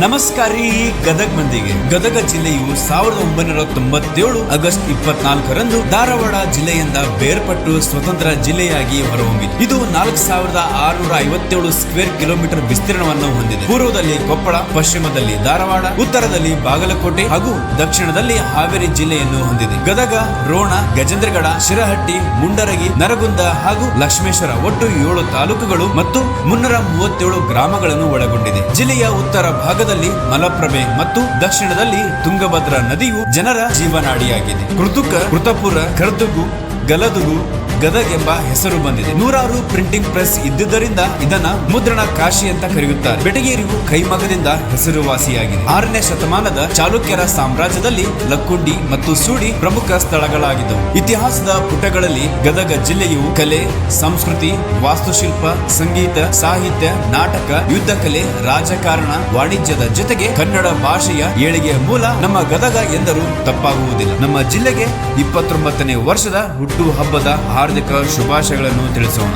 ನಮಸ್ಕಾರಿ ಗದಗ ಮಂದಿಗೆ. ಗದಗ ಜಿಲ್ಲೆಯು 1997 ಆಗಸ್ಟ್ 24ರಂದು ಧಾರವಾಡ ಜಿಲ್ಲೆಯಿಂದ ಬೇರ್ಪಟ್ಟು ಸ್ವತಂತ್ರ ಜಿಲ್ಲೆಯಾಗಿ ಹೊರಹೊಮ್ಮಿತು. ಇದು 4657 ಸ್ಕ್ವೇರ್ ಕಿಲೋಮೀಟರ್ ವಿಸ್ತೀರ್ಣವನ್ನು ಹೊಂದಿದೆ. ಪೂರ್ವದಲ್ಲಿ ಕೊಪ್ಪಳ, ಪಶ್ಚಿಮದಲ್ಲಿ ಧಾರವಾಡ, ಉತ್ತರದಲ್ಲಿ ಬಾಗಲಕೋಟೆ ಹಾಗೂ ದಕ್ಷಿಣದಲ್ಲಿ ಹಾವೇರಿ ಜಿಲ್ಲೆಯನ್ನು ಹೊಂದಿದೆ. ಗದಗ, ರೋಣ, ಗಜೇಂದ್ರಗಡ, ಶಿರಹಟ್ಟಿ, ಮುಂಡರಗಿ, ನರಗುಂದ ಹಾಗೂ ಲಕ್ಷ್ಮೇಶ್ವರ ಒಟ್ಟು 7 ತಾಲೂಕುಗಳು ಮತ್ತು 337 ಗ್ರಾಮಗಳನ್ನು ಒಳಗೊಂಡಿದೆ. ಜಿಲ್ಲೆಯ ಉತ್ತರ ಭಾಗದಲ್ಲಿ ಮಲಪ್ರಭೆ ಮತ್ತು ದಕ್ಷಿಣದಲ್ಲಿ ತುಂಗಭದ್ರಾ ನದಿಯು ಜನರ ಜೀವನಾಡಿಯಾಗಿದೆ. ಕೃತಪುರ, ಕರ್ದುಗು, ಗಲದುಗು, ಗದಗ ಎಂಬ ಹೆಸರು ಬಂದಿದೆ. 100 ಪ್ರಿಂಟಿಂಗ್ ಪ್ರೆಸ್ ಇದ್ದುದರಿಂದ ಇದನ್ನ ಮುದ್ರಣ ಕಾಶಿ ಅಂತ ಕರೆಯುತ್ತಾರೆ. ಬೆಟಗೇರಿಯು ಕೈಮಗದಿಂದ ಹೆಸರುವಾಸಿಯಾಗಿದೆ. 6ನೇ ಶತಮಾನದ ಚಾಲುಕ್ಯರ ಸಾಮ್ರಾಜ್ಯದಲ್ಲಿ ಲಕ್ಕುಂಡಿ ಮತ್ತು ಸೂಡಿ ಪ್ರಮುಖ ಸ್ಥಳಗಳಾಗಿದ್ದವು. ಇತಿಹಾಸದ ಪುಟಗಳಲ್ಲಿ ಗದಗ ಜಿಲ್ಲೆಯು ಕಲೆ, ಸಂಸ್ಕೃತಿ, ವಾಸ್ತುಶಿಲ್ಪ, ಸಂಗೀತ, ಸಾಹಿತ್ಯ, ನಾಟಕ, ಯುದ್ಧ ಕಲೆ, ರಾಜಕಾರಣ, ವಾಣಿಜ್ಯದ ಜೊತೆಗೆ ಕನ್ನಡ ಭಾಷೆಯ ಏಳಿಗೆಯ ಮೂಲ ನಮ್ಮ ಗದಗ ಎಂದರೂ ತಪ್ಪಾಗುವುದಿಲ್ಲ. ನಮ್ಮ ಜಿಲ್ಲೆಗೆ 29ನೇ ವರ್ಷದ ಹುಟ್ಟು ಹಬ್ಬದ ಹಾರ್ದಿಕ ಶುಭಾಶಯಗಳನ್ನು ತಿಳಿಸೋಣ.